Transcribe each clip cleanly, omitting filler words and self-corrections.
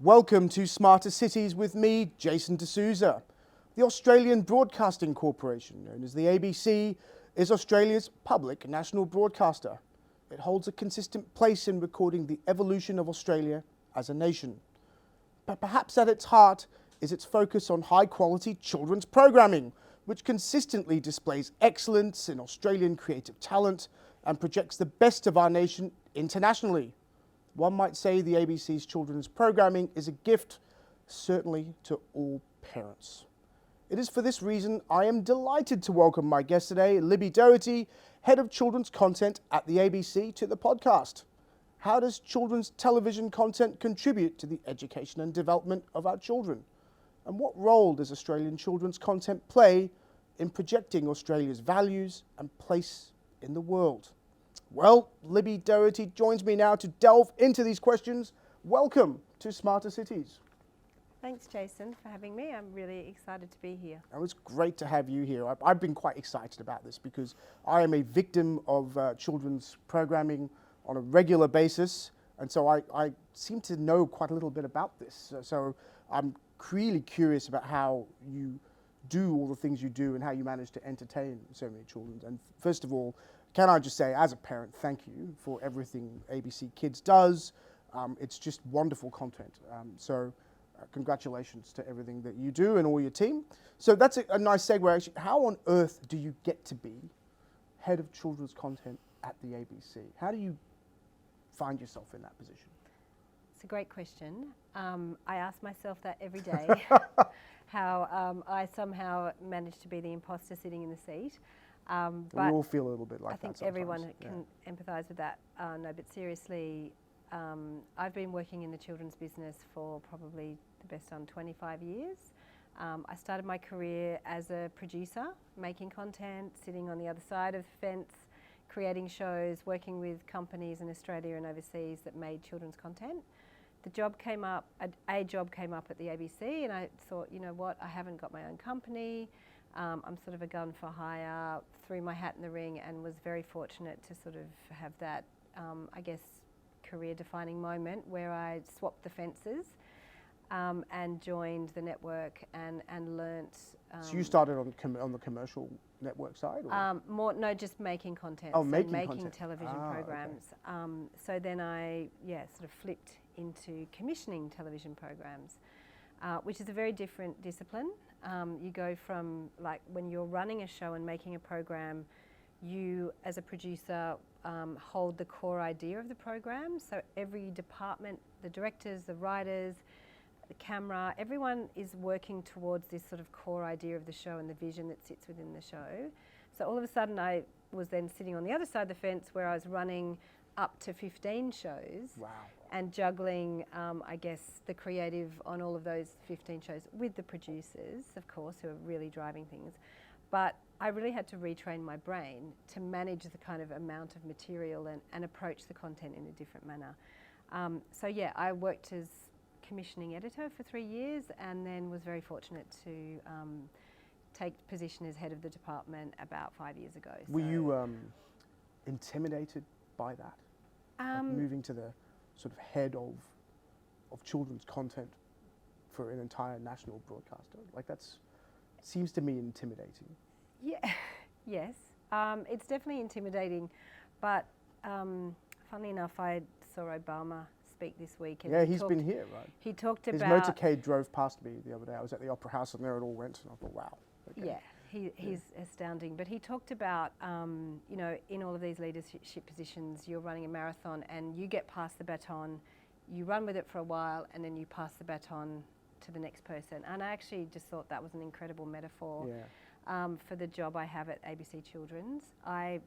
Welcome to Smarter Cities with me, Jason D'Souza. The Australian Broadcasting Corporation, known as the ABC, is Australia's public national broadcaster. It holds a consistent place in recording the evolution of Australia as a nation. But perhaps at its heart is its focus on high-quality children's programming, which consistently displays excellence in Australian creative talent and projects the best of our nation internationally. One might say the ABC's children's programming is a gift, certainly to all parents. It is for this reason I am delighted to welcome my guest today, Libbie Doherty, Head of Children's Content at the ABC, to the podcast. How does children's television content contribute to the education and development of our children? And what role does Australian children's content play in projecting Australia's values and place in the world? Well, Libbie Doherty joins me now to delve into these questions. Welcome to Smarter Cities. Thanks, Jason, for having me. I'm really excited to be here. It was great to have you here. I've been quite excited about this because I am a victim of children's programming on a regular basis, and so I seem to know quite a little bit about this. So I'm really curious about how you do all the things you do and how you manage to entertain so many children. And first of all, can I just say, as a parent, thank you for everything ABC Kids does. It's just wonderful content. So congratulations to everything that you do and all your team. So that's a nice segue, actually. How on earth do you get to be head of children's content at the ABC? How do you find yourself in that position? It's a great question. I ask myself that every day, how I somehow managed to be the imposter sitting in the seat. We all feel a little bit like that. I think everyone can empathise with that. No, but seriously, I've been working in the children's business for probably the best on 25 years. I started my career as a producer, making content, sitting on the other side of the fence, creating shows, working with companies in Australia and overseas that made children's content. A job came up at the ABC, and I thought, you know what, I haven't got my own company. I'm sort of a gun for hire, threw my hat in the ring, and was very fortunate to sort of have that, I guess, career-defining moment where I swapped the fences and joined the network and learnt. So you started on the commercial network side? Or? Just making content. Oh, making television programs. Okay. So then I, sort of flipped into commissioning television programs, which is a very different discipline. You go from, like, when you're running a show and making a program, you as a producer hold the core idea of the program. So every department, the directors, the writers, the camera, everyone is working towards this sort of core idea of the show and the vision that sits within the show. So all of a sudden I was then sitting on the other side of the fence where I was running up to 15 shows. Wow. And juggling, I guess, the creative on all of those 15 shows with the producers, of course, who are really driving things. But I really had to retrain my brain to manage the kind of amount of material and approach the content in a different manner. I worked as commissioning editor for 3 years and then was very fortunate to take position as head of the department about 5 years ago. Were you intimidated by that? Like moving to the sort of head of children's content for an entire national broadcaster? Like, that's seems to me intimidating. Yeah, yes. It's definitely intimidating, but funnily enough, I saw Obama speak this week. And he's been here, right? He talked his about... His motorcade drove past me the other day. I was at the Opera House and there it all went, and I thought, wow. Okay. Yeah, he's astounding. But he talked about, in all of these leadership positions, you're running a marathon and you get past the baton, you run with it for a while, and then you pass the baton to the next person. And I actually just thought that was an incredible metaphor for the job I have at ABC Children's. I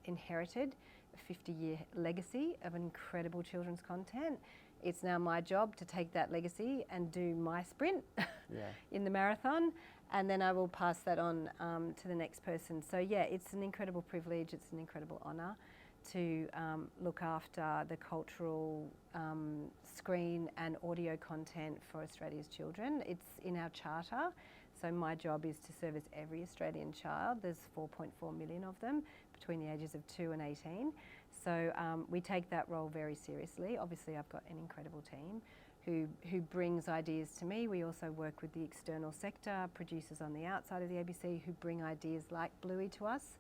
inherited a 50-year legacy of incredible children's content. It's now my job to take that legacy and do my sprint in the marathon, and then I will pass that on to the next person. So it's an incredible privilege, it's an incredible honour to look after the cultural screen and audio content for Australia's children. It's in our charter, so my job is to service every Australian child. There's 4.4 million of them between the ages of 2 and 18. So we take that role very seriously. Obviously I've got an incredible team who brings ideas to me. We also work with the external sector, producers on the outside of the ABC who bring ideas like Bluey to us,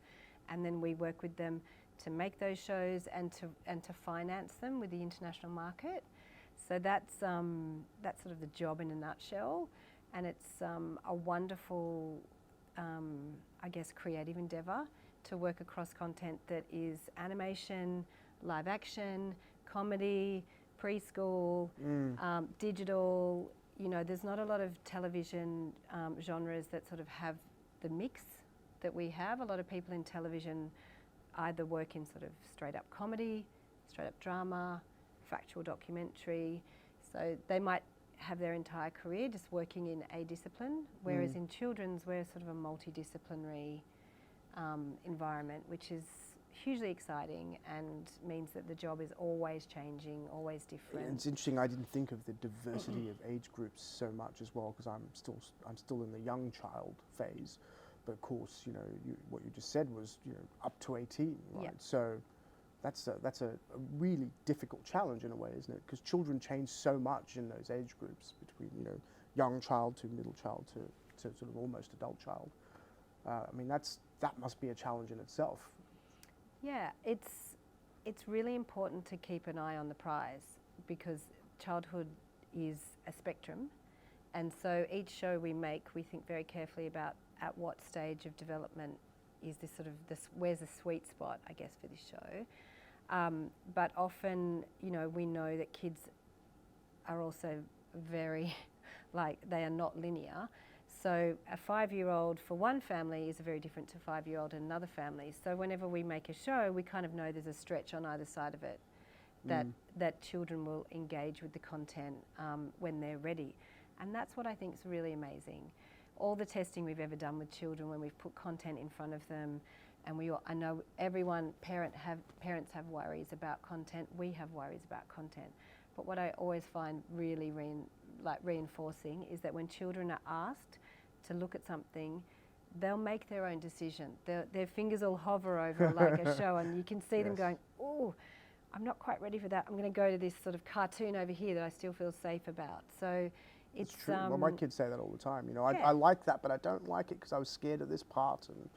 and then we work with them to make those shows and to finance them with the international market. So that's sort of the job in a nutshell, and it's a wonderful, I guess, creative endeavour to work across content that is animation, live action, comedy, preschool, digital. You know, there's not a lot of television genres that sort of have the mix that we have. A lot of people in television either work in sort of straight up comedy, straight up drama, factual documentary. So they might have their entire career just working in a discipline, whereas in children's we're sort of a multidisciplinary environment, which is hugely exciting and means that the job is always changing, always different. It's interesting. I didn't think of the diversity of age groups so much as well, because I'm still in the young child phase. But of course, you know, what you just said was, you know, up to 18, right? Yep. So that's a really difficult challenge in a way, isn't it? Because children change so much in those age groups between, you know, young child to middle child to sort of almost adult child. I mean, that must be a challenge in itself. Yeah, it's really important to keep an eye on the prize, because childhood is a spectrum, and so each show we make, we think very carefully about at what stage of development is this sort of where's the sweet spot, I guess, for this show. But often, you know, we know that kids are also very, like, they are not linear. So a 5-year-old for one family is very different to a 5-year-old in another family. So whenever we make a show, we kind of know there's a stretch on either side of it that children will engage with the content when they're ready. And that's what I think is really amazing. All the testing we've ever done with children, when we've put content in front of them, and I know parents have worries about content, we have worries about content. But what I always find really reinforcing is that when children are asked to look at something, they'll make their own decision. Their fingers will hover over like a show, and you can see them going, oh, I'm not quite ready for that. I'm going to go to this sort of cartoon over here that I still feel safe about. So it's true. Well, my kids say that all the time. You know, yeah. I like that, but I don't like it because I was scared of this part. And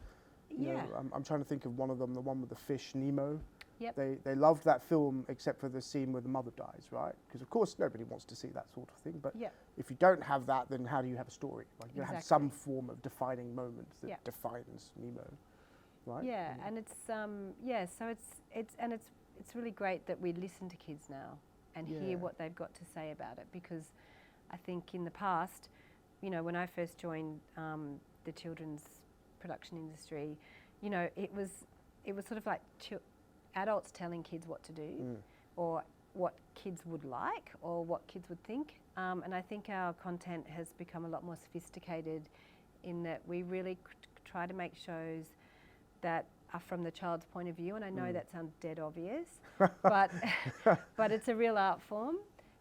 you Yeah. know, I'm trying to think of one of them, the one with the fish, Nemo. Yep. They loved that film except for the scene where the mother dies, right? Because of course nobody wants to see that sort of thing. But Yep. if you don't have that, then how do you have a story? Like you have some Exactly. form of defining moment that Yep. defines Nemo, right? Yeah, and it's so it's really great that we listen to kids now and Yeah. hear what they've got to say about it, because I think in the past, you know, when I first joined the children's production industry, you know, it was sort of like adults telling kids what to do, or what kids would like, or what kids would think. And I think our content has become a lot more sophisticated in that we really try to make shows that are from the child's point of view. And I know that sounds dead obvious, but it's a real art form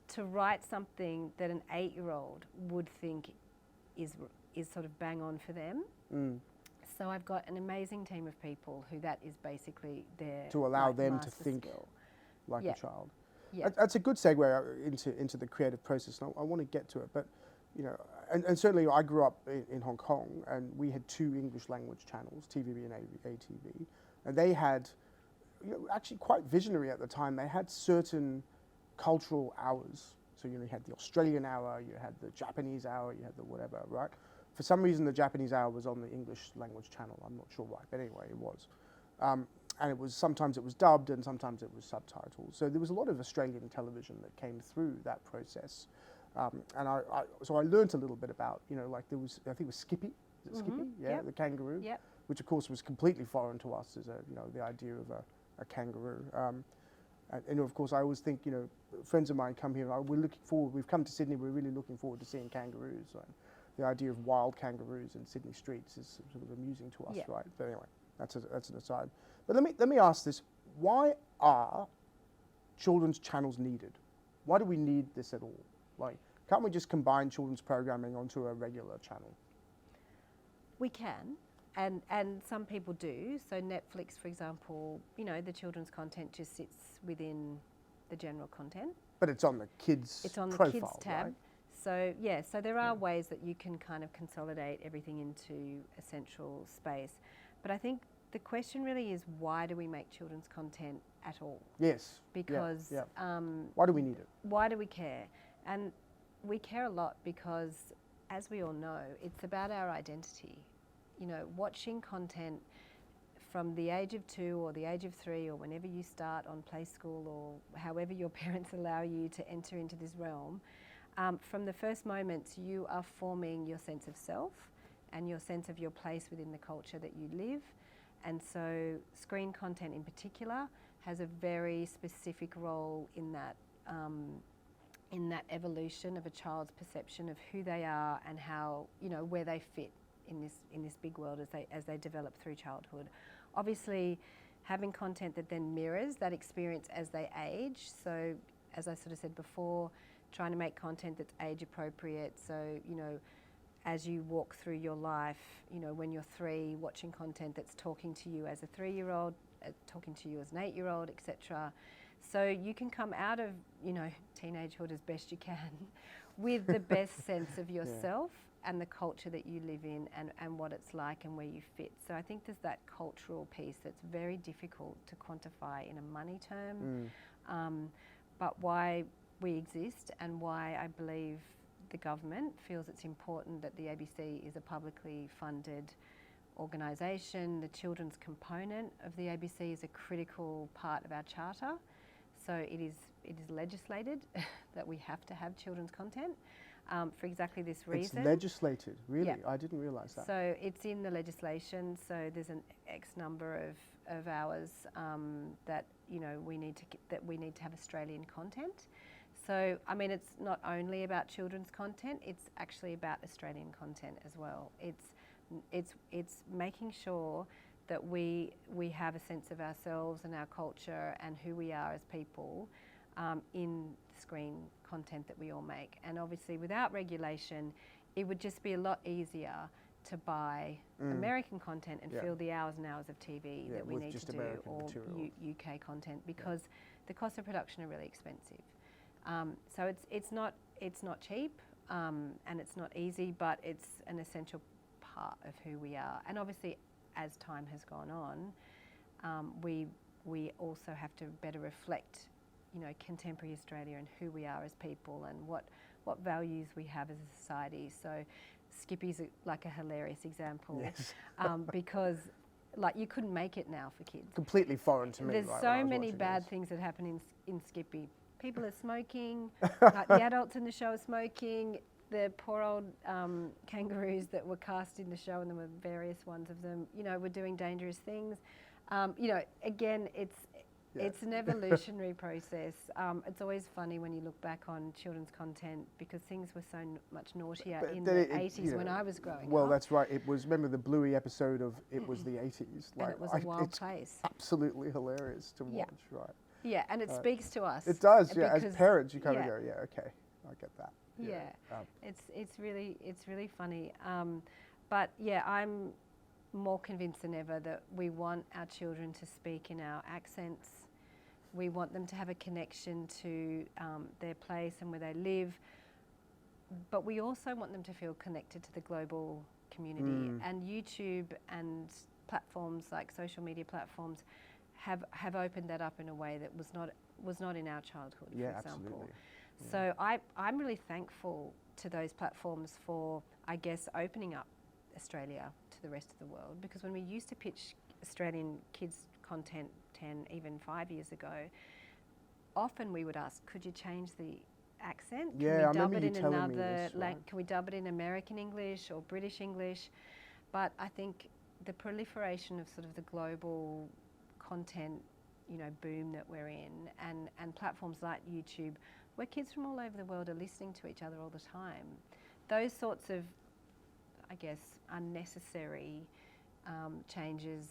to write something that an 8-year-old would think is sort of bang on for them. So I've got an amazing team of people who that is basically their To allow like, them to master think skill. like Yeah. a child. Yeah. That's a good segue into the creative process, and I want to get to it. But you know, and certainly I grew up in Hong Kong, and we had 2 English language channels, TVB and ATV, and they had, you know, actually quite visionary at the time. They had certain cultural hours. So you know, you had the Australian hour, you had the Japanese hour, you had the whatever, right? For some reason, the Japanese hour was on the English language channel. I'm not sure why, but anyway, it was. And it was sometimes it was dubbed and sometimes it was subtitled. So there was a lot of Australian television that came through that process. And so I learned a little bit about, you know, like there was, I think it was Skippy. Is it Skippy? Yeah, Yep. the kangaroo. Yep. Which of course was completely foreign to us as you know, the idea of a kangaroo. And of course, I always think, you know, friends of mine come here, we're looking forward, we've come to Sydney, we're really looking forward to seeing kangaroos. The idea of wild kangaroos in Sydney streets is sort of amusing to us, Yeah. right? But anyway, that's an aside. But let me ask this: why are children's channels needed? Why do we need this at all? Like, can't we just combine children's programming onto a regular channel? We can, and some people do. So Netflix, for example, you know, the children's content just sits within the general content. But it's on the kids' It's on the profile, kids tab. right? So yeah, so there are ways that you can kind of consolidate everything into a central space. But I think the question really is, why do we make children's content at all? Yes. Because why do we need it? why do we care? And we care a lot because, as we all know, it's about our identity. You know, watching content from the age of 2 or the age of 3 or whenever you start on play school or however your parents allow you to enter into this realm, from the first moments you are forming your sense of self and your sense of your place within the culture that you live. And so screen content in particular has a very specific role in that evolution of a child's perception of who they are and how, you know, where they fit in this big world as they develop through childhood. Obviously, having content that then mirrors that experience as they age. So, as I sort of said before, trying to make content that's age appropriate. So, you know, as you walk through your life, you know, when you're 3, watching content that's talking to you as a 3-year-old, talking to you as an 8-year-old, etc. So you can come out of, you know, teenagehood as best you can with the best sense of yourself and the culture that you live in and what it's like and where you fit. So I think there's that cultural piece that's very difficult to quantify in a money term, but why we exist and why I believe the government feels it's important that the ABC is a publicly funded organisation. The children's component of the ABC is a critical part of our charter. So it is legislated that we have to have children's content for exactly this reason. It's legislated, really? Yeah. I didn't realise that. So it's in the legislation. So there's an X number of hours that, you know, we need to have Australian content. So I mean, it's not only about children's content; it's actually about Australian content as well. It's making sure that we have a sense of ourselves and our culture and who we are as people in the screen content that we all make. And obviously, without regulation, it would just be a lot easier to buy American content and fill the hours and hours of TV that we need to do, or UK content, because the costs of production are really expensive. So it's not cheap and it's not easy, but it's an essential part of who we are. And obviously, as time has gone on, we also have to better reflect, you know, contemporary Australia and who we are as people and what values we have as a society. So Skippy's like a hilarious example, because like you couldn't make it now for kids. Completely foreign to me. There's right, so many bad things that happen in Skippy. People are smoking, like the adults in the show are smoking, the poor old kangaroos that were cast in the show, and there were various ones of them, you know, were doing dangerous things. You know, again, it's an evolutionary process. It's always funny when you look back on children's content because things were so much naughtier in the 80s when I was growing up. Well, that's right. It was, remember the Bluey episode of It Was the 80s? Like, and it was a wild place. Absolutely hilarious to watch, right? Yeah, and it speaks to us. It does, yeah. As parents, you kind of go, yeah, okay, I get that. It's really funny. But yeah, I'm more convinced than ever that we want our children to speak in our accents. We want them to have a connection to their place and where they live. But we also want them to feel connected to the global community. And YouTube and platforms like social media platforms have opened that up in a way that was not in our childhood, for example. Absolutely. So I'm really thankful to those platforms for, I guess, opening up Australia to the rest of the world, because when we used to pitch Australian kids content 10, even 5 years ago, often we would ask, could you change the accent? Yeah, Can we dub it in telling me another, this, right? can we dub it in American English or British English? But I think the proliferation of sort of the global content, you know, boom that we're in, and platforms like YouTube, where kids from all over the world are listening to each other all the time, those sorts of, I guess, unnecessary changes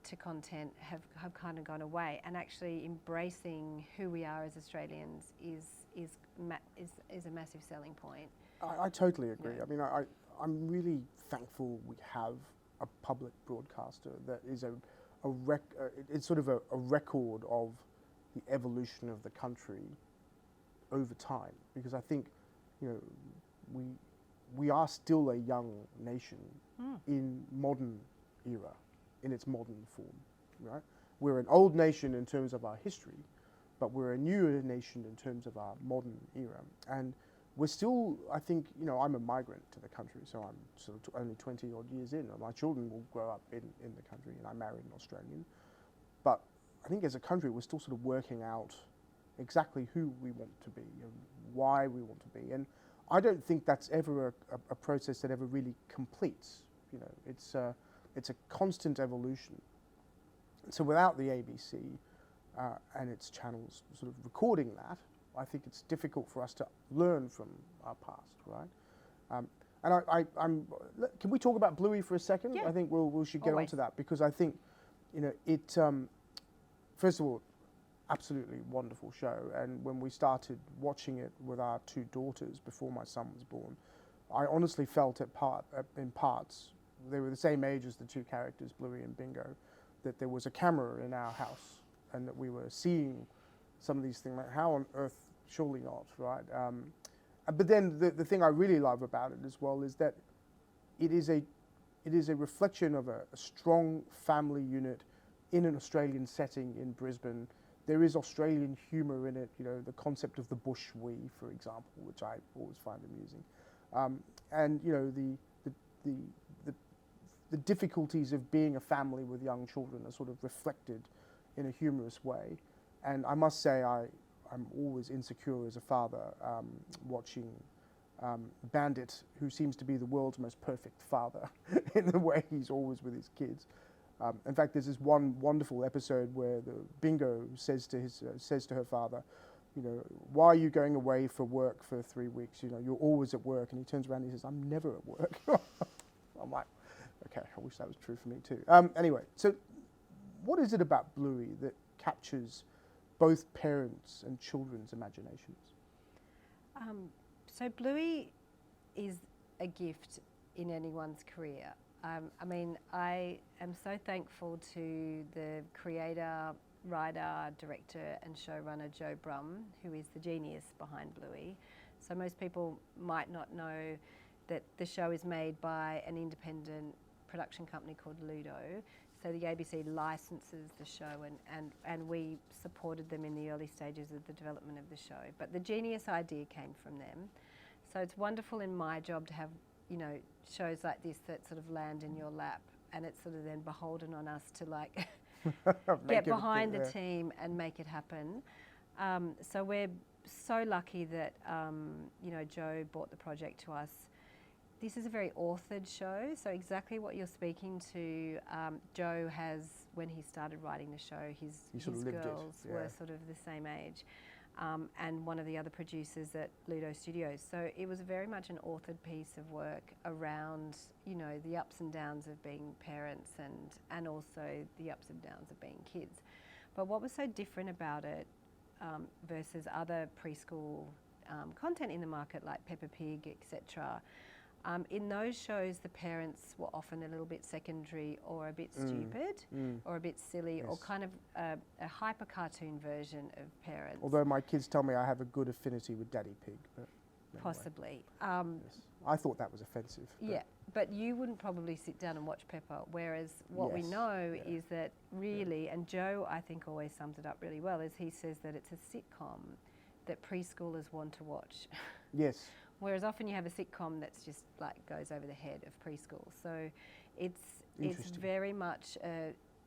to content have kind of gone away, and actually embracing who we are as Australians is a massive selling point. I totally agree. Yeah. I mean, I'm really thankful we have a public broadcaster that is it's sort of a record of the evolution of the country over time, because I think, you know, we are still a young nation in modern era, in its modern form, right? We're an old nation in terms of our history, but we're a newer nation in terms of our modern era. And we're still, I think, you know, I'm a migrant to the country, so I'm sort of only 20 odd years in. My children will grow up in the country, and I married an Australian. But I think as a country, we're still sort of working out exactly who we want to be and why we want to be. And I don't think that's ever a process that ever really completes. You know, it's a constant evolution. So without the ABC and its channels sort of recording that, I think it's difficult for us to learn from our past, right? And can we talk about Bluey for a second? Yeah. I think we should get Always. onto that, because I think, you know, it, first of all, absolutely wonderful show. And when we started watching it with our two daughters before my son was born, I honestly felt in parts, they were the same age as the two characters, Bluey and Bingo, that there was a camera in our house and that we were seeing some of these things. Like, how on earth? Surely not, right? But then the thing I really love about it as well is that it is a reflection of a strong family unit in an Australian setting in Brisbane. There is Australian humour in it, you know, the concept of the bush wee, for example, which I always find amusing. And, you know, the difficulties of being a family with young children are sort of reflected in a humorous way. And I must say, I'm always insecure as a father watching Bandit, who seems to be the world's most perfect father in the way he's always with his kids. In fact, there's this one wonderful episode where the Bingo says to her father, you know, why are you going away for work for 3 weeks? You know, you're always at work. And he turns around and he says, I'm never at work. I'm like, okay, I wish that was true for me too. Anyway, so what is it about Bluey that captures both parents' and children's imaginations? So Bluey is a gift in anyone's career. I mean, I am so thankful to the creator, writer, director and showrunner Joe Brumm, who is the genius behind Bluey. So most people might not know that the show is made by an independent production company called Ludo. So the ABC licenses the show and we supported them in the early stages of the development of the show. But the genius idea came from them. So it's wonderful in my job to have, you know, shows like this that sort of land in your lap, and it's sort of then beholden on us to like get behind the team and make it happen. So we're so lucky that, you know, Joe brought the project to us. This is a very authored show, so exactly what you're speaking to, Joe has, when he started writing the show, his girls were sort of the same age, and one of the other producers at Ludo Studios. So it was very much an authored piece of work around, you know, the ups and downs of being parents and also the ups and downs of being kids. But what was so different about it versus other preschool content in the market like Peppa Pig, etc., in those shows, the parents were often a little bit secondary or a bit stupid or a bit silly or kind of a hyper cartoon version of parents. Although my kids tell me I have a good affinity with Daddy Pig. But anyway. Possibly. Yes. I thought that was offensive. Yeah, but you wouldn't probably sit down and watch Peppa, whereas what we know is that really, and Joe I think always sums it up really well, is he says that it's a sitcom that preschoolers want to watch. Yes. Whereas often you have a sitcom that's just like goes over the head of preschool. So it's very much,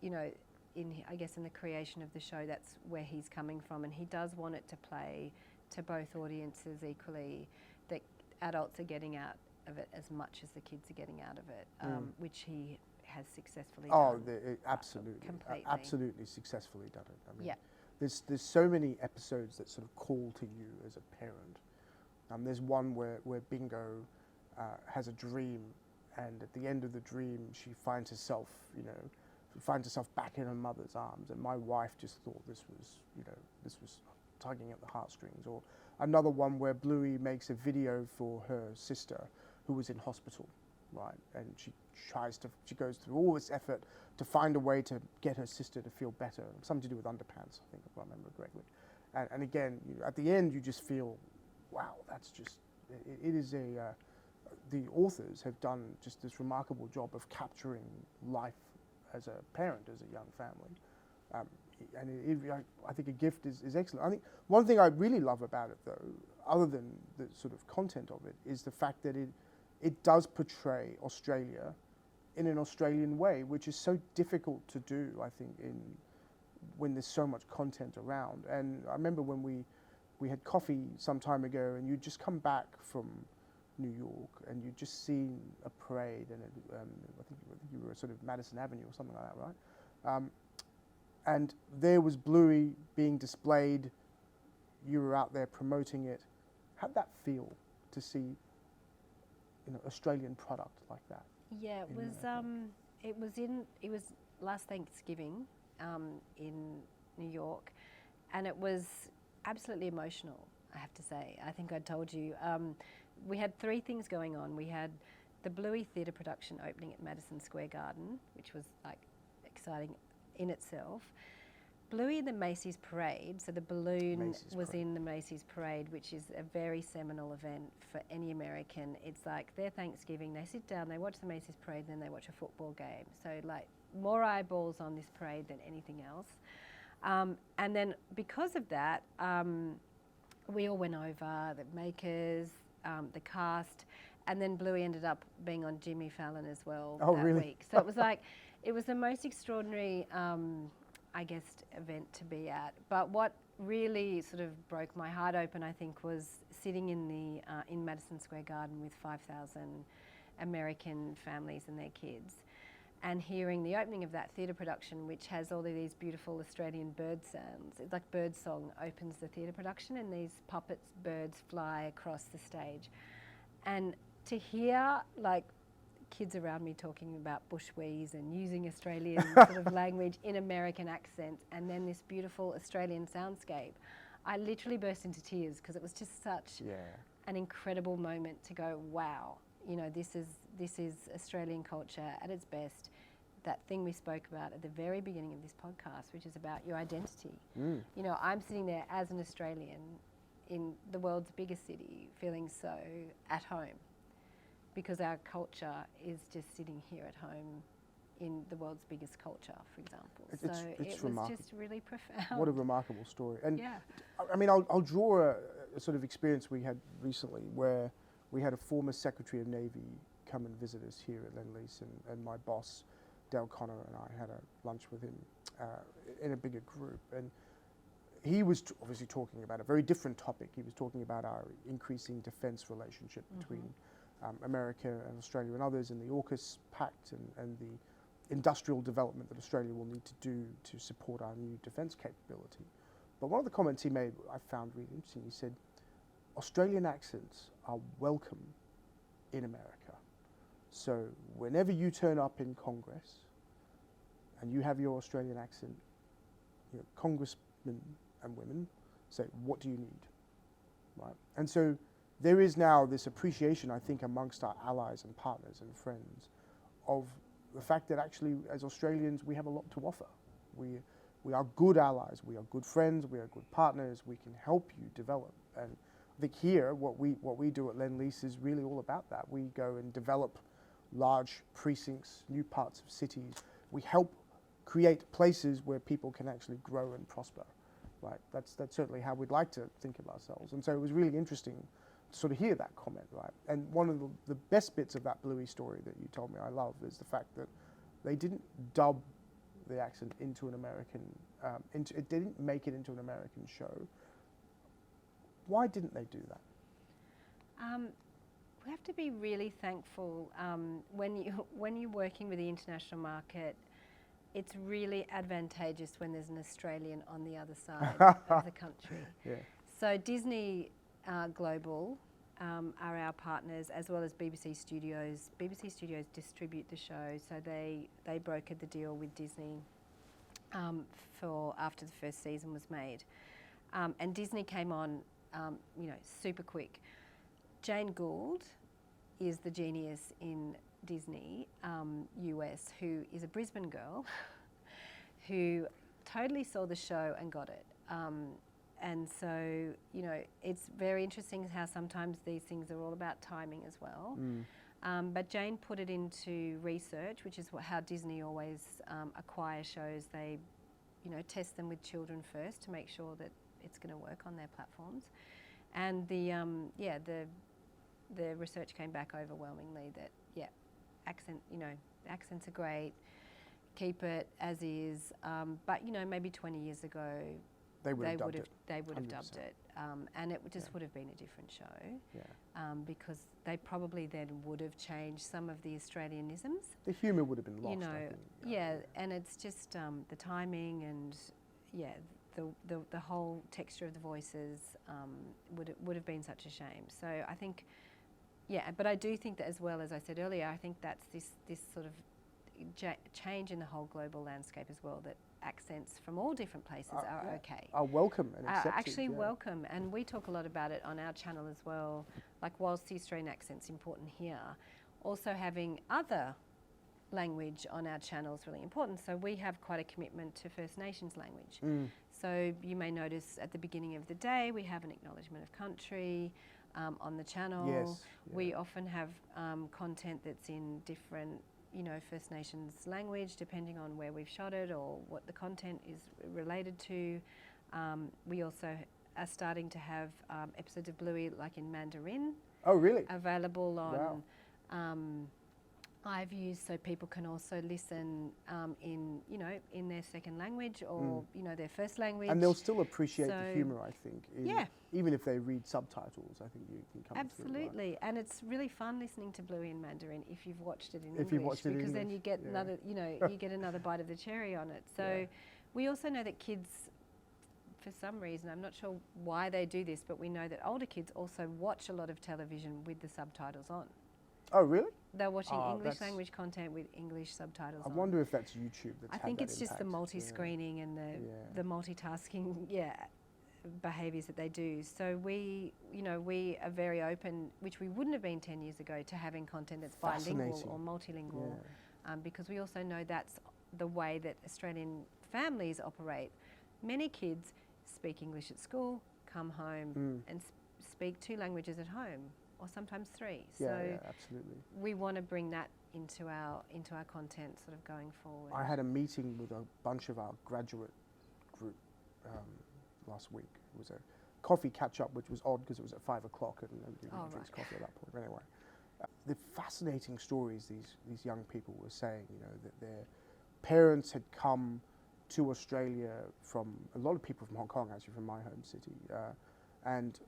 you know, I guess in the creation of the show, that's where he's coming from, and he does want it to play to both audiences equally, that adults are getting out of it as much as the kids are getting out of it, which he has successfully done. Absolutely, completely. Absolutely successfully done it. I mean, yeah. There's so many episodes that sort of call to you as a parent. There's one where Bingo has a dream, and at the end of the dream, she finds herself, you know, back in her mother's arms. And my wife just thought this was tugging at the heartstrings. Or another one where Bluey makes a video for her sister who was in hospital, right? And she goes through all this effort to find a way to get her sister to feel better. Something to do with underpants, I think, if I remember correctly. And again, at the end, you just feel, wow, that's just, it is the authors have done just this remarkable job of capturing life as a parent, as a young family. I think a gift is excellent. I think one thing I really love about it, though, other than the sort of content of it, is the fact that it does portray Australia in an Australian way, which is so difficult to do, I think, when there's so much content around. And I remember when we had coffee some time ago, and you'd just come back from New York, and you'd just seen a parade, and I think you were sort of Madison Avenue or something like that, right? And there was Bluey being displayed. You were out there promoting it. How'd that feel to see, Australian product like that? Yeah, it was last Thanksgiving in New York, and it was absolutely emotional, I have to say. I think I told you. We had three things going on. We had the Bluey theatre production opening at Madison Square Garden, which was like exciting in itself. Bluey, the Macy's Parade, so the balloon was in the Macy's Parade, which is a very seminal event for any American. It's like their Thanksgiving, they sit down, they watch the Macy's Parade, then they watch a football game. So like more eyeballs on this parade than anything else. And then because of that, we all went over, the makers, the cast, and then Bluey ended up being on Jimmy Fallon as well that week. So it was like, it was the most extraordinary, I guess, event to be at. But what really sort of broke my heart open, I think, was sitting in Madison Square Garden with 5,000 American families and their kids, and hearing the opening of that theatre production, which has all of these beautiful Australian bird sounds. It's like bird song opens the theatre production, and these puppets, birds fly across the stage. And to hear like kids around me talking about bushwees and using Australian sort of language in American accents, and then this beautiful Australian soundscape, I literally burst into tears because it was just such an incredible moment to go, wow, this is Australian culture at its best. That thing we spoke about at the very beginning of this podcast, which is about your identity. I'm sitting there as an Australian in the world's biggest city, feeling so at home, because our culture is just sitting here at home in the world's biggest culture, for example. It was just really profound. What a remarkable story. And I mean, I'll draw a sort of experience we had recently where we had a former Secretary of Navy come and visit us here at Lend-Lease, and my boss, Dale Connor, and I had a lunch with him in a bigger group. And he was obviously talking about a very different topic. He was talking about our increasing defence relationship between America and Australia and others, and the AUKUS Pact, and the industrial development that Australia will need to do to support our new defence capability. But one of the comments he made I found really interesting. He said, Australian accents are welcome in America. So whenever you turn up in Congress and you have your Australian accent, congressmen and women say, what do you need? Right? And so there is now this appreciation, I think, amongst our allies and partners and friends of the fact that actually, as Australians, we have a lot to offer. We are good allies, we are good friends, we are good partners, we can help you develop. And I think here, what we do at Lend-Lease is really all about that. We go and develop large precincts, new parts of cities. We help create places where people can actually grow and prosper. Right? That's certainly how we'd like to think of ourselves. And so it was really interesting to sort of hear that comment, right? And one of the best bits of that Bluey story that you told me I love is the fact that they didn't dub the accent into an American, it didn't make it into an American show. Why didn't they do that? We have to be really thankful when you're working with the international market. It's really advantageous when there's an Australian on the other side of the country. Yeah. So Disney Global are our partners, as well as BBC Studios. BBC Studios distribute the show, so they brokered the deal with Disney for after the first season was made, and Disney came on, super quick. Jane Gould is the genius in Disney US, who is a Brisbane girl, who totally saw the show and got it. And so, you know, it's very interesting how sometimes these things are all about timing as well. But Jane put it into research, which is how Disney always acquire shows. They, you know, test them with children first to make sure that it's going to work on their platforms. And the research came back overwhelmingly that accents are great. Keep it as is. But you know, maybe 20 years ago, they would have dubbed it, and it just would have been a different show. Because they probably then would have changed some of the Australianisms. The humour would have been lost. You know, I think. And it's just the timing and the whole texture of the voices would have been such a shame. So I think, but I do think that, as well as I said earlier, I think that's this sort of change in the whole global landscape as well, that accents from all different places are okay. Are welcome and accepted. Actually welcome, and we talk a lot about it on our channel as well. Like, whilst the Australian accent's important here, also having other language on our channel is really important. So we have quite a commitment to First Nations language. So you may notice at the beginning of the day we have an acknowledgement of country on the channel. Yes, we often have content that's in different, you know, First Nations language, depending on where we've shot it or what the content is related to. We also are starting to have episodes of Bluey, like in Mandarin. Oh, really? Available on iViews, so people can also listen in their second language or their first language. And they'll still appreciate the humour, I think. Even if they read subtitles, I think you can come Absolutely, through, and it's really fun listening to Bluey in Mandarin if you've watched it in English. You've watched it in because English, then you get another, you get another bite of the cherry on it. So we also know that kids, for some reason, I'm not sure why they do this, but we know that older kids also watch a lot of television with the subtitles on. Oh, really? They're watching English language content with English subtitles on. I wonder if that's YouTube that's I think it's just the multi-screening and the multitasking, behaviours that they do. So we are very open, which we wouldn't have been 10 years ago, to having content that's bilingual or multilingual, because we also know that's the way that Australian families operate. Many kids speak English at school, come home and speak 2 languages at home, or sometimes 3. So absolutely. We want to bring that into our content sort of going forward. I had a meeting with a bunch of our graduate group last week. It was a coffee catch-up, which was odd because it was at 5 o'clock and nobody drinks coffee at that point. But anyway, the fascinating stories these young people were saying, that their parents had come to Australia from, a lot of people from Hong Kong, actually, from my home city, and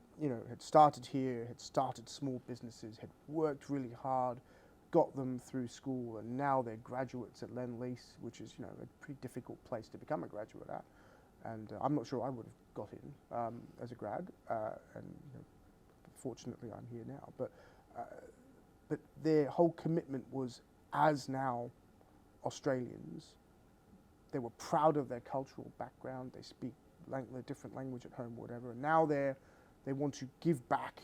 had started here, had started small businesses, had worked really hard, got them through school, and now they're graduates at Lend-Lease, which is a pretty difficult place to become a graduate at. And I'm not sure I would have got in as a grad, and fortunately I'm here now. But their whole commitment was, as now Australians, they were proud of their cultural background. They speak a different language at home, whatever. And now they want to give back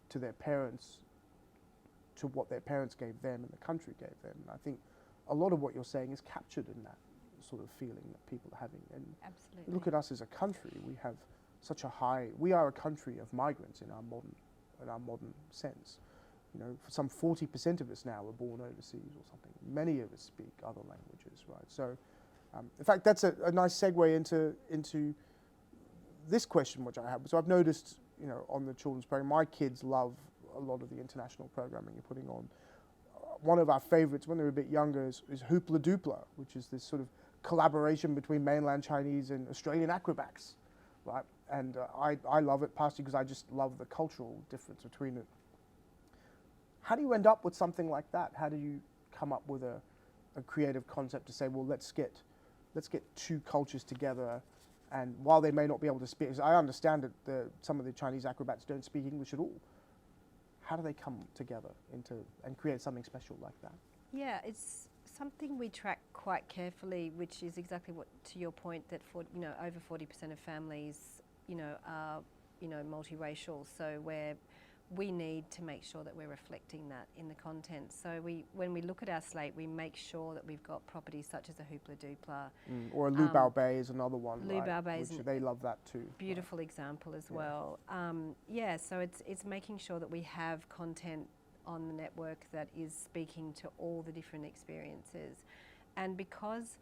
to their parents, to what their parents gave them and the country gave them. And I think a lot of what you're saying is captured in that sort of feeling that people are having. And Absolutely. Look at us as a country. We have such a we are a country of migrants in our modern sense. Some 40% of us now are born overseas or something. Many of us speak other languages, right? So, in fact, that's a nice segue into this question, which I have. So I've noticed, on the children's program, my kids love a lot of the international programming you're putting on. One of our favorites when they're a bit younger is Hoopla Doopla, which is this sort of collaboration between mainland Chinese and Australian acrobats, right? And I love it, partially because I just love the cultural difference between it. How do you end up with something like that? How do you come up with a creative concept to say, well, let's get 2 cultures together? And while they may not be able to speak, I understand that some of the Chinese acrobats don't speak English at all. How do they come together and create something special like that? Yeah, it's something we track quite carefully, which is exactly what, to your point, that over 40% of families, are multiracial. So we need to make sure that we're reflecting that in the content. So when we look at our slate, we make sure that we've got properties such as a Hoopla Doopla. Or a Lubao Bay is another one, Lubao Bay which is they love that too. Beautiful example as Yeah. well. So it's making sure that we have content on the network that is speaking to all the different experiences. And because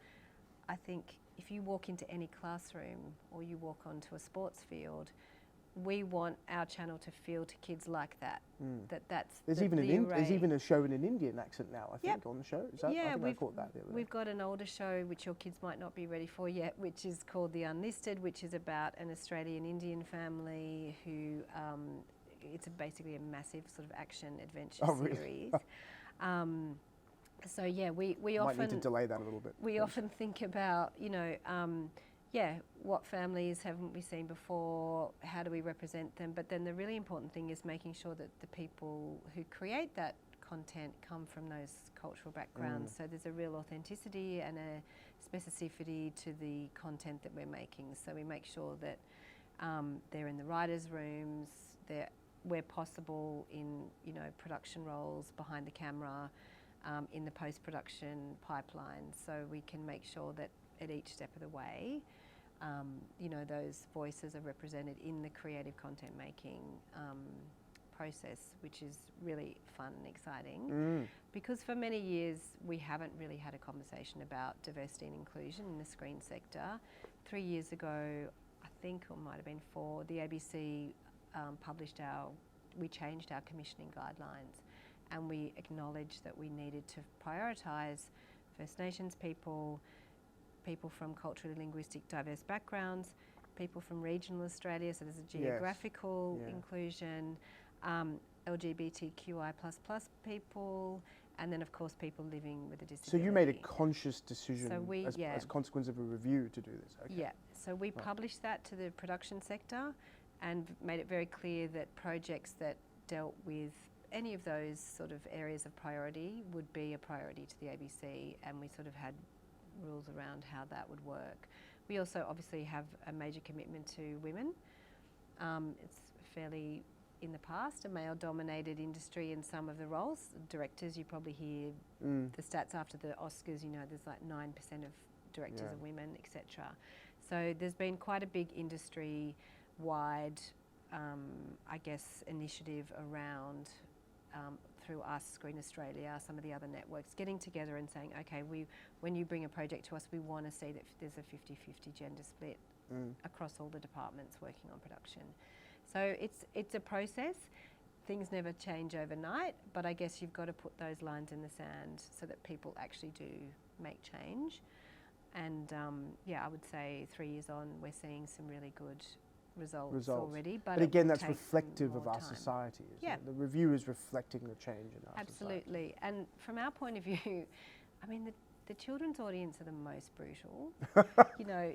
I think if you walk into any classroom or you walk onto a sports field, we want our channel to feel to kids like that. That's There's the, even the there's array. even a show in an Indian accent now, I think, Yep. on the show. Is that, Yeah, I think I caught that the other day. we've got an older show which your kids might not be ready for yet, which is called The Unlisted, which is about an Australian Indian family who it's basically a massive sort of action adventure series. So yeah, we Might often need to delay that a little bit. we often think about, what families haven't we seen before? How do we represent them? But then the really important thing is making sure that the people who create that content come from those cultural backgrounds. So there's a real authenticity and a specificity to the content that we're making. So we make sure that they're in the writers' rooms, they're where possible in production roles behind the camera, in the post-production pipeline. So we can make sure that at each step of the way, those voices are represented in the creative content making process, which is really fun and exciting. Because for many years we haven't really had a conversation about diversity and inclusion in the screen sector. 3 years ago, I think, or might have been 4, the ABC we changed our commissioning guidelines, and we acknowledged that we needed to prioritise First Nations people, people from culturally linguistic diverse backgrounds, people from regional Australia, so there's a geographical inclusion, LGBTQI++ people, and then of course people living with a disability. So you made a conscious decision as a consequence of a review to do this? Okay. Yeah, so we published that to the production sector and made it very clear that projects that dealt with any of those sort of areas of priority would be a priority to the ABC, and we sort of had rules around how that would work. We also obviously have a major commitment to women. It's fairly, in the past, a male-dominated industry in some of the roles. Directors, you probably hear the stats after the Oscars, there's like 9% of directors are women, etc. So there's been quite a big industry-wide, initiative around through us, Screen Australia, some of the other networks, getting together and saying, okay, when you bring a project to us, we want to see that there's a 50-50 gender split across all the departments working on production. So it's a process. Things never change overnight, but I guess you've got to put those lines in the sand so that people actually do make change. And I would say 3 years on, we're seeing some really good results already. But again, that's reflective of our society, isn't it? The review is reflecting the change in our society. Absolutely. And from our point of view, I mean, the children's audience are the most brutal.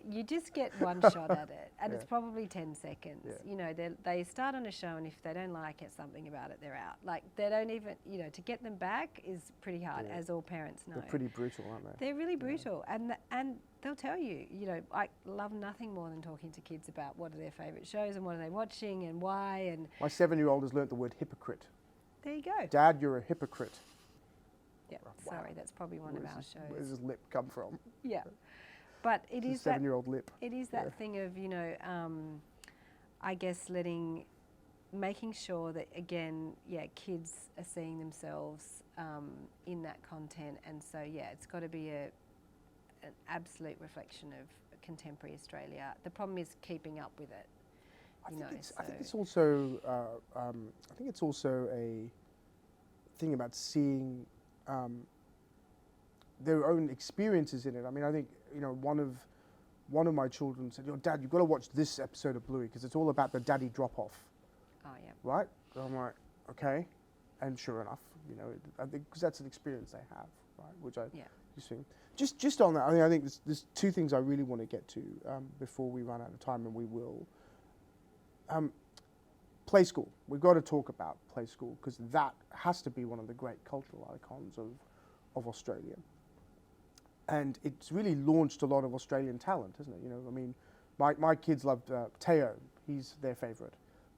You just get one shot at it, and it's probably 10 seconds. They start on a show, and if they don't like it, something about it, they're out. Like, they don't even, to get them back is pretty hard, as all parents know. They're pretty brutal, aren't they? They're really brutal, and they'll tell you, I love nothing more than talking to kids about what are their favourite shows and what are they watching and why. And my 7-year-old has learnt the word hypocrite. There you go. Dad, you're a hypocrite. Yeah, sorry, that's probably one of our shows. Where does his lip come from? Yeah, but it is that 7-year-old lip. It is that thing of making sure that again, kids are seeing themselves in that content, and so it's got to be an absolute reflection of contemporary Australia. The problem is keeping up with it. I think it's also a thing about seeing their own experiences in it. I mean, I think one of my children said, "Dad, you've got to watch this episode of Bluey because it's all about the daddy drop-off." Oh yeah. Right? And I'm like, okay, and sure enough, I think because that's an experience they have, right? Which I just on that. I think there's two things I really want to get to before we run out of time, and we will. Play school. We've got to talk about Play School because that has to be one of the great cultural icons of Australia. And it's really launched a lot of Australian talent, hasn't it? I mean, my kids loved Teo. He's their favourite.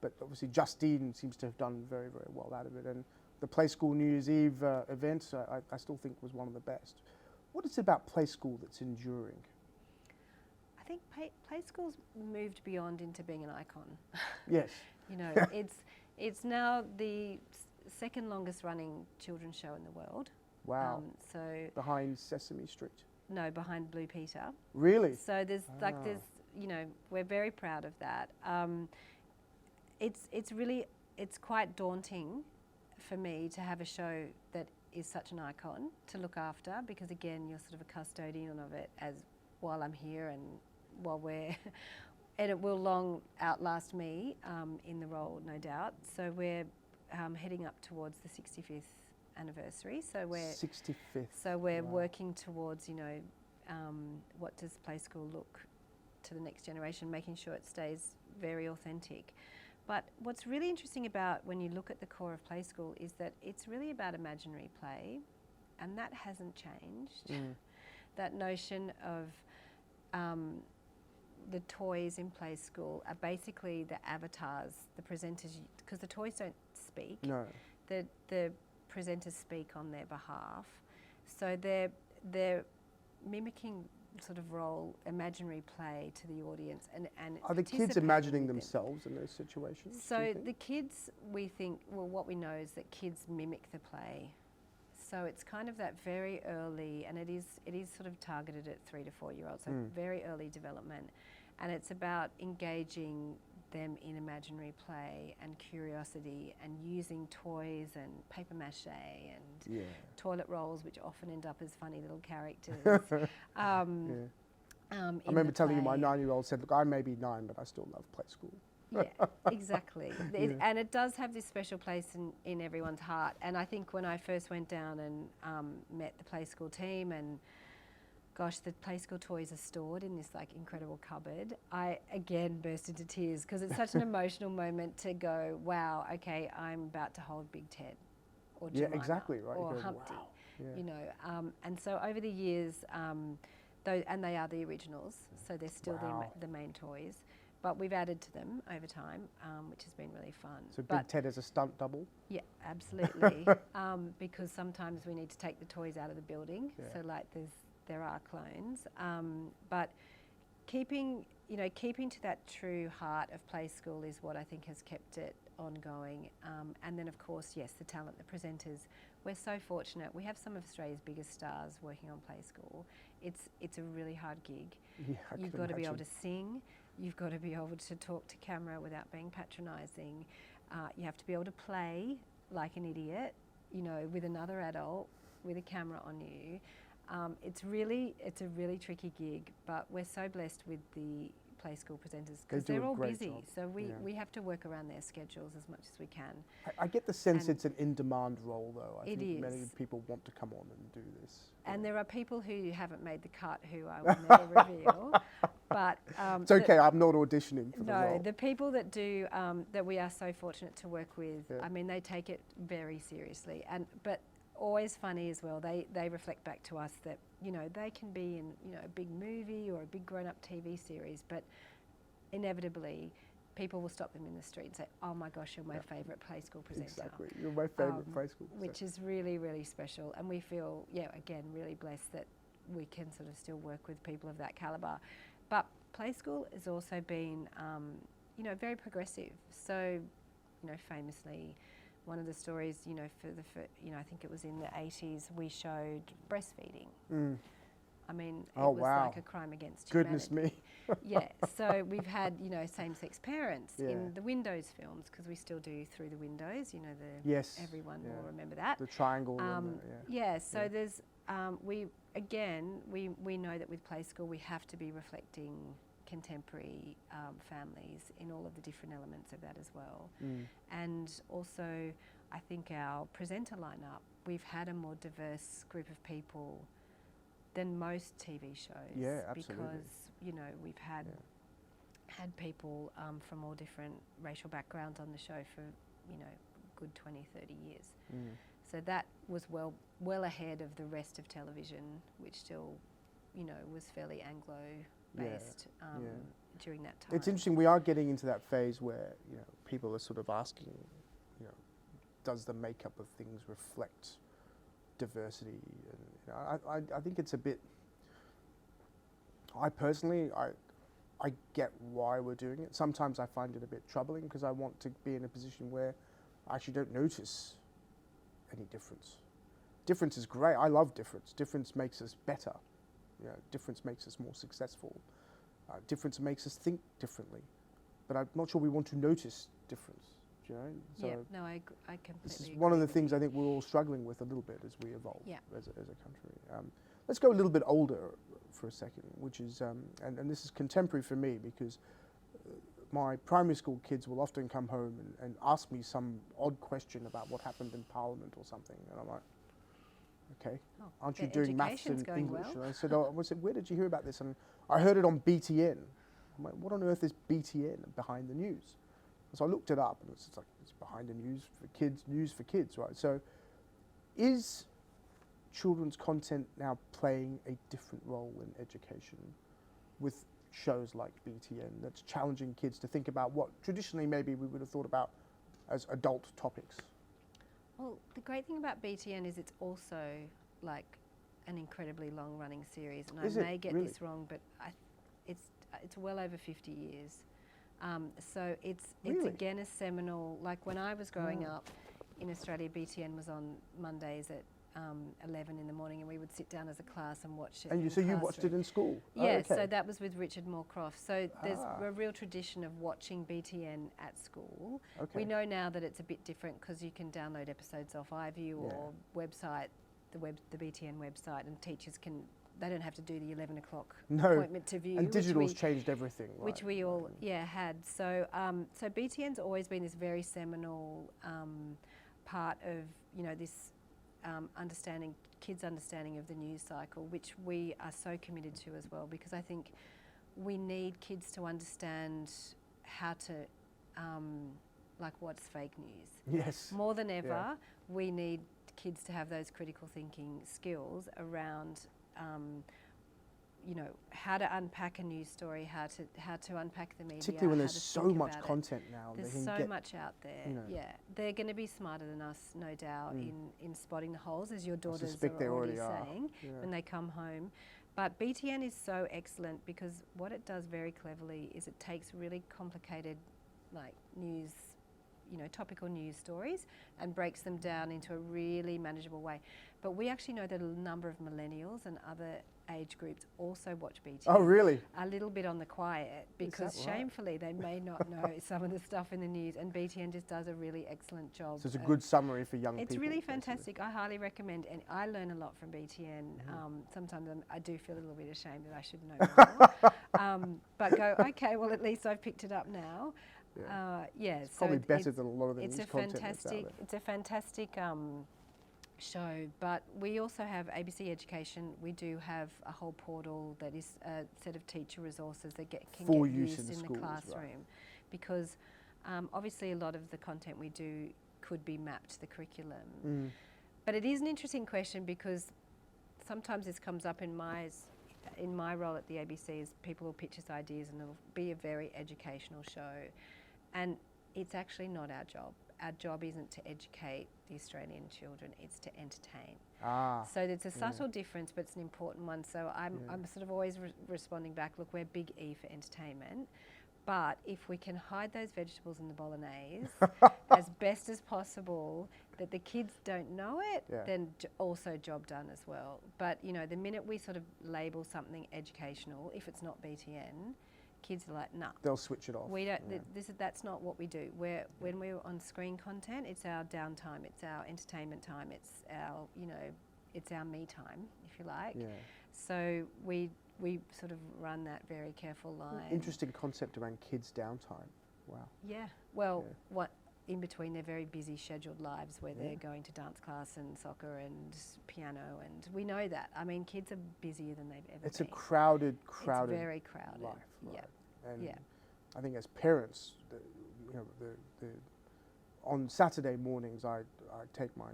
but obviously Justine seems to have done very, very well out of it. And the Play School New Year's Eve event, I still think was one of the best. What is it about Play School that's enduring? I think Play School's moved beyond into being an icon. Yes. You know, it's now the second longest running children's show in the world. Wow. So behind Sesame Street? No, behind Blue Peter. Really? So there's you know, we're very proud of that. It's quite daunting for me to have a show that is such an icon to look after, because again, you're sort of a custodian of it as while I'm here and while we're, and it will long outlast me in the role, no doubt. So we're heading up towards the 65th anniversary. So we're 65th. So we're working towards, you know, what does Play School look to the next generation, making sure it stays very authentic. But what's really interesting about when you look at the core of Play School is that it's really about imaginary play, and that hasn't changed. That notion of the toys in Play School are basically the avatars, the presenters, because the toys don't speak. No. The presenters speak on their behalf. So they're mimicking sort of role, imaginary play to the audience, and are the kids imagining themselves in those situations? So the kids, we think, well, what we know is that kids mimic the play. So it's kind of that very early, and it is sort of targeted at 3 to 4 year olds, so very early development, and it's about engaging them in imaginary play and curiosity and using toys and paper mache and toilet rolls, which often end up as funny little characters. I remember telling you my 9-year-old said, look, I may be 9, but I still love Play School. Yeah, exactly. And it does have this special place in everyone's heart. And I think when I first went down and met the Play School team, and gosh, the Play School toys are stored in this like incredible cupboard, I again burst into tears, because it's such an emotional moment to go, wow, okay, I'm about to hold Big Ted or Jemima, exactly right, or Humpty, wow. you know. And so over the years, and they are the originals, so they're still the main toys. But we've added to them over time, which has been really fun. So Big Ted is a stunt double? Yeah, absolutely. Because sometimes we need to take the toys out of the building. So like there are clones. But keeping to that true heart of Play School is what I think has kept it ongoing. And then of course, yes, the talent, the presenters. We're so fortunate. We have some of Australia's biggest stars working on Play School. It's a really hard gig. Yeah, You've got to be able to sing. You've got to be able to talk to camera without being patronising. You have to be able to play like an idiot, you know, with another adult with a camera on you. It's a really tricky gig, but we're so blessed with the Play School presenters because they're all busy. Job. So we have to work around their schedules as much as we can. I get the sense it's an in-demand role, though. I think is. many people want to come on and do this. And there are people who haven't made the cut who I will never reveal. But it's okay. I'm not auditioning for the role. No, the people that do that we are so fortunate to work with. I mean, they take it very seriously, but always funny as well. They reflect back to us that, you know, they can be in, you know, a big movie or a big grown-up TV series, but inevitably people will stop them in the street and say, oh my gosh, you're my favourite Play School presenter. Exactly, you're my favourite Play School presenter. Which is really, really special, and we feel, again, really blessed that we can sort of still work with people of that calibre. But Play School has also been, you know, very progressive. So, you know, famously, one of the stories, you know, I think it was in the 80s, we showed breastfeeding. I mean, it was like a crime against humanity. Goodness me. Yeah, so we've had, you know, same-sex parents in the Windows films, because we still do Through the Windows, you know, everyone will remember that. The triangle. So there's, we know that with Play School we have to be reflecting contemporary families in all of the different elements of that as well. And also, I think our presenter lineup, we've had a more diverse group of people than most TV shows. Yeah, absolutely. Because, you know, we've had people from all different racial backgrounds on the show for, you know, good 20, 30 years. So that was well ahead of the rest of television, which still, you know, was fairly Anglo based yeah. during that time. It's interesting. We are getting into that phase where people are sort of asking, does the makeup of things reflect diversity? And I think it's a bit. I personally, I get why we're doing it. Sometimes I find it a bit troubling because I want to be in a position where I actually don't notice any difference. Difference is great. I love difference. Difference makes us better. Difference makes us more successful. Difference makes us think differently. But I'm not sure we want to notice difference. So no, I completely. this is agree one of the with things you. I think we're all struggling with a little bit as we evolve Yeah. as a country. Let's go a little bit older for a second, which is, and this is contemporary for me because my primary school kids will often come home and ask me some odd question about what happened in Parliament or something, and I'm like, okay, aren't you doing maths and English? Well. And I said, where did you hear about this? And I heard it on BTN. I'm like, what on earth is BTN, behind the news? So I looked it up, and it's behind the news for kids, right? So is children's content now playing a different role in education with shows like BTN that's challenging kids to think about what traditionally maybe we would have thought about as adult topics? Well, the great thing about BTN is it's also like an incredibly long-running series, and Is I it may get really? this wrong, but it's well over 50 years. So it's Really? again a seminal. Like when I was growing up in Australia, BTN was on Mondays at 11 in the morning, and we would sit down as a class and watch it. And you watched it in school? Yeah, Oh, okay. so that was with Richard Moorcroft. So there's a real tradition of watching BTN at school. Okay. We know now that it's a bit different because you can download episodes off iView or website, the BTN website, and teachers they don't have to do the 11 o'clock appointment to view. And digital's changed everything, right? Which we all had. So so BTN's always been this very seminal part of this kids' understanding of the news cycle, which we are so committed to as well, because I think we need kids to understand how to what's fake news. Yes. More than ever, we need kids to have those critical thinking skills around how to unpack a news story, how to unpack the media. Particularly when there's so much content now. There's so much out there. Yeah, they're going to be smarter than us, no doubt, in spotting the holes, as your daughters are already saying when they come home. But BTN is so excellent because what it does very cleverly is it takes really complicated, news, topical news stories and breaks them down into a really manageable way. But we actually know that a number of millennials and other age groups also watch BTN. Oh, really? A little bit on the quiet, because shamefully they may not know some of the stuff in the news, and BTN just does a really excellent job. So it's a good summary for young people. It's really fantastic. I highly recommend, and I learn a lot from BTN. Sometimes I do feel a little bit ashamed that I should know more. But go, okay, well, at least I've picked it up now. It's probably better than a lot of the news content that's out there. It's a fantastic show, but we also have ABC Education. We do have a whole portal that is a set of teacher resources that can get used in the classroom, because obviously a lot of the content we do could be mapped to the curriculum. But it is an interesting question, because sometimes this comes up in my role at the ABC, is people will pitch us ideas and it'll be a very educational show, and it's actually not our job. Our job isn't to educate the Australian children, it's to entertain. So it's a subtle difference, but it's an important one. So I'm sort of always responding back, look, we're big E for entertainment, but if we can hide those vegetables in the bolognese as best as possible, that the kids don't know it, then also job done as well. But the minute we sort of label something educational, if it's not BTN, kids are like, nah. They'll switch it off. We don't. That's not what we do. When we're on screen content, it's our downtime. It's our entertainment time. It's our it's our me time, if you like. Yeah. So we sort of run that very careful line. Interesting concept around kids' downtime. Wow. Yeah. Well, what in between their very busy scheduled lives, where they're going to dance class and soccer and piano, and we know that. I mean, kids are busier than they've ever been. It's a crowded It's very crowded life. Right? Yeah. And I think as parents, on Saturday mornings, I take my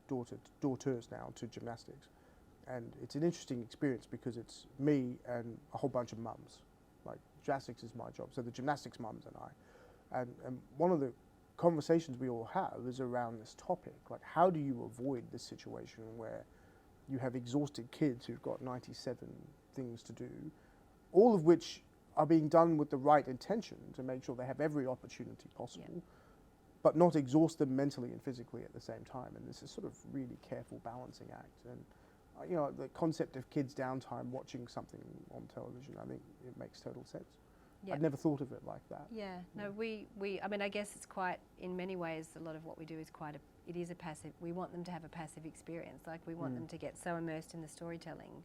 daughters now to gymnastics, And it's an interesting experience because it's me and a whole bunch of mums. Like, gymnastics is my job, so the gymnastics mums and I. And one of the conversations we all have is around this topic. Like, how do you avoid this situation where you have exhausted kids who've got 97 things to do, all of which are being done with the right intention to make sure they have every opportunity possible, but not exhaust them mentally and physically at the same time. And this is sort of really careful balancing act. And you know, the concept of kids' downtime watching something on television, I think it makes total sense. Yep. I'd never thought of it like that. Yeah, no, we, I mean, I guess it's quite, in many ways, a lot of what we do is quite it is a passive, we want them to have a passive experience. Like, we want them to get so immersed in the storytelling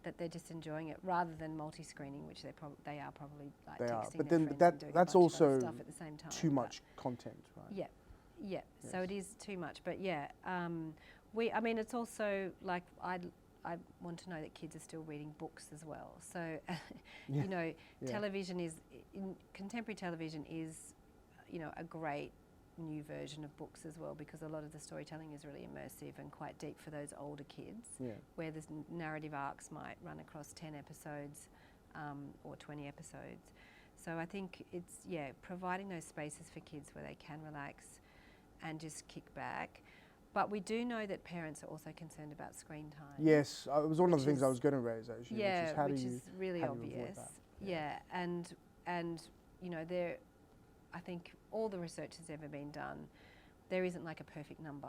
that they're just enjoying it, rather than multi-screening, which they are probably like They are, texting but their then friends and doing that's a bunch of other also stuff at the same time. too much content, right? Yeah, yeah. Yes. So it is too much, but yeah, I mean, it's also like I want to know that kids are still reading books as well. So, you know, television contemporary television is, you know, a great new version of books as well, because a lot of the storytelling is really immersive and quite deep for those older kids, where the narrative arcs might run across 10 episodes or 20 episodes. So I think it's, providing those spaces for kids where they can relax and just kick back. But we do know that parents are also concerned about screen time. Yes, it was one of the things I was going to raise, actually. Yeah, which is how which do you, is really how do you avoid obvious. that? Yeah, and you know, I think all the research that's ever been done, there isn't like a perfect number.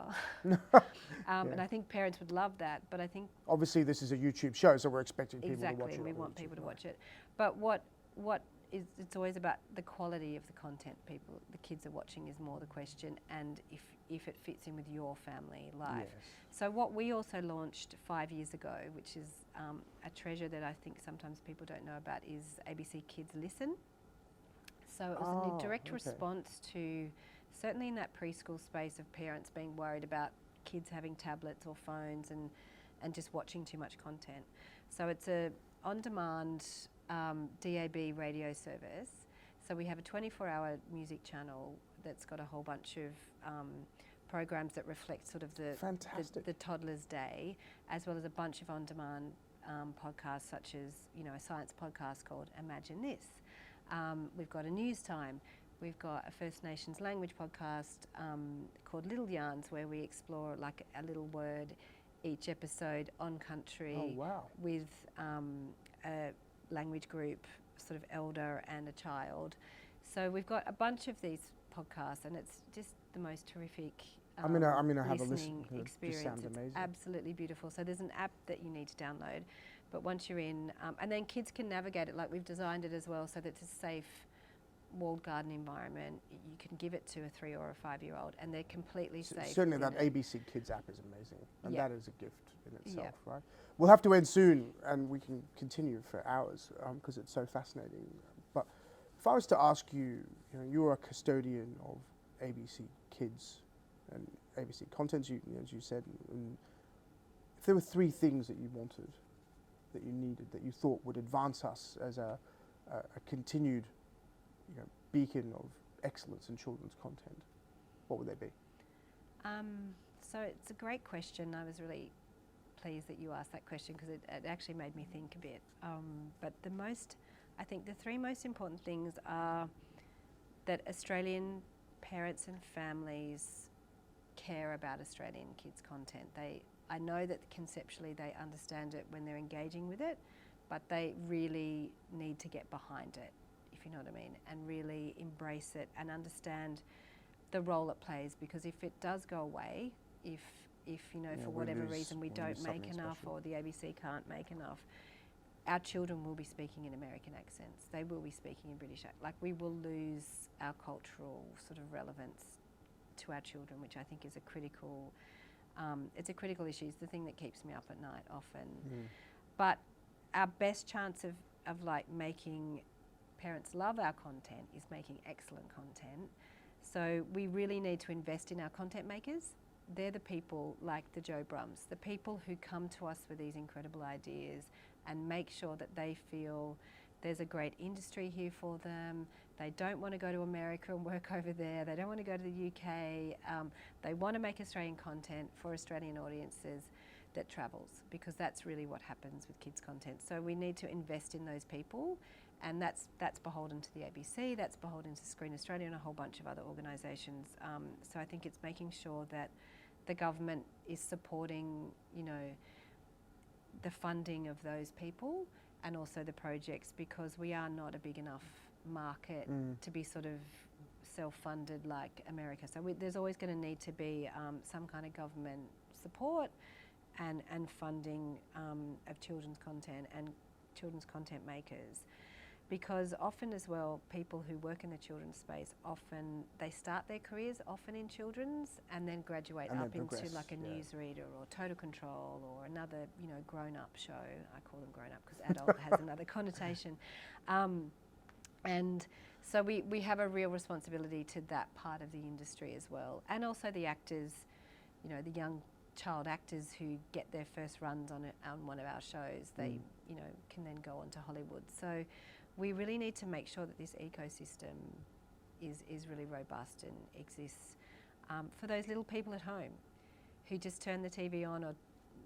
And I think parents would love that, but I think obviously this is a YouTube show, so we're expecting people to watch it. Exactly, we want people to watch it. But what is, it's always about the quality of the content the kids are watching is more the question, and if it fits in with your family life. Yes. So what we also launched 5 years ago, which is a treasure that I think sometimes people don't know about, is ABC Kids Listen. So it was a direct response to, certainly in that preschool space, of parents being worried about kids having tablets or phones and just watching too much content. So it's a on-demand DAB radio service. So we have a 24-hour music channel that's got a whole bunch of programs that reflect sort of the toddler's day, as well as a bunch of on-demand podcasts, such as, you know, a science podcast called Imagine This. We've got a news time. We've got a First Nations language podcast called Little Yarns, where we explore like a little word each episode on country with a language group, sort of elder and a child. So we've got a bunch of these podcasts, and it's just the most terrific I'm gonna have a listening listen. experience. It sounds it's amazing. absolutely beautiful. So there's an app that you need to download, but once you're in, and then kids can navigate it. Like, we've designed it as well so that it's a safe walled garden environment. You can give it to a 3 or a 5-year-old, and they're completely safe. Certainly, that it. ABC Kids app is amazing, and that is a gift in itself, right? We'll have to end soon, and we can continue for hours because it's so fascinating. But if I was to ask you, you know, you're a custodian of ABC Kids and ABC content, as you said, and if there were 3 things that you wanted, that you needed, that you thought would advance us as a continued, you know, beacon of excellence in children's content, what would they be? So it's a great question. I was really pleased that you asked that question, because it actually made me think a bit. But I think the 3 most important things are that Australian parents and families care about Australian kids' content. I know that conceptually they understand it when they're engaging with it, but they really need to get behind it, if you know what I mean, and really embrace it and understand the role it plays. Because if it does go away, if you know, for whatever reason we don't make enough, or the ABC can't make enough, our children will be speaking in American accents. They will be speaking in British. Like, we will lose our cultural sort of relevance to our children, which I think is a critical. It's a critical issue. It's the thing that keeps me up at night often. But our best chance of like making parents love our content is making excellent content. So we really need to invest in our content makers. They're the people like the Joe Brums, the people who come to us with these incredible ideas and make sure that they feel there's a great industry here for them. They don't want to go to America and work over there. They don't want to go to the UK. They want to make Australian content for Australian audiences. that travels, because that's really what happens with kids' content. So we need to invest in those people, and that's beholden to the ABC, that's beholden to Screen Australia and a whole bunch of other organisations. So I think it's making sure that the government is supporting, you know, the funding of those people and also the projects, because we are not a big enough market to be sort of self-funded like America. So there's always going to need to be some kind of government support and funding of children's content and children's content makers. Because often as well, people who work in the children's space, often they start their careers often in children's and then graduate And then up into progress, like a yeah. newsreader or Total Control or another, you know, grown-up show. I call them grown-up because adult has another connotation. And so we have a real responsibility to that part of the industry as well. And also the actors, you know, the young child actors who get their first runs on one of our shows, they, you know, can then go on to Hollywood. So we really need to make sure that this ecosystem is really robust and exists for those little people at home who just turn the TV on or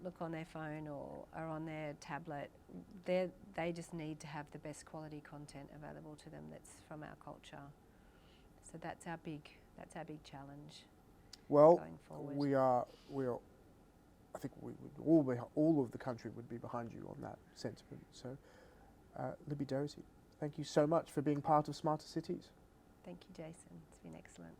look on their phone or are on their tablet. They just need to have the best quality content available to them that's from our culture. So that's our big challenge. Well, going forward. we are. I think we would all of the country would be behind you on that sentiment. So, Libbie Doherty, thank you so much for being part of Smarter Cities. Thank you, Jason. It's been excellent.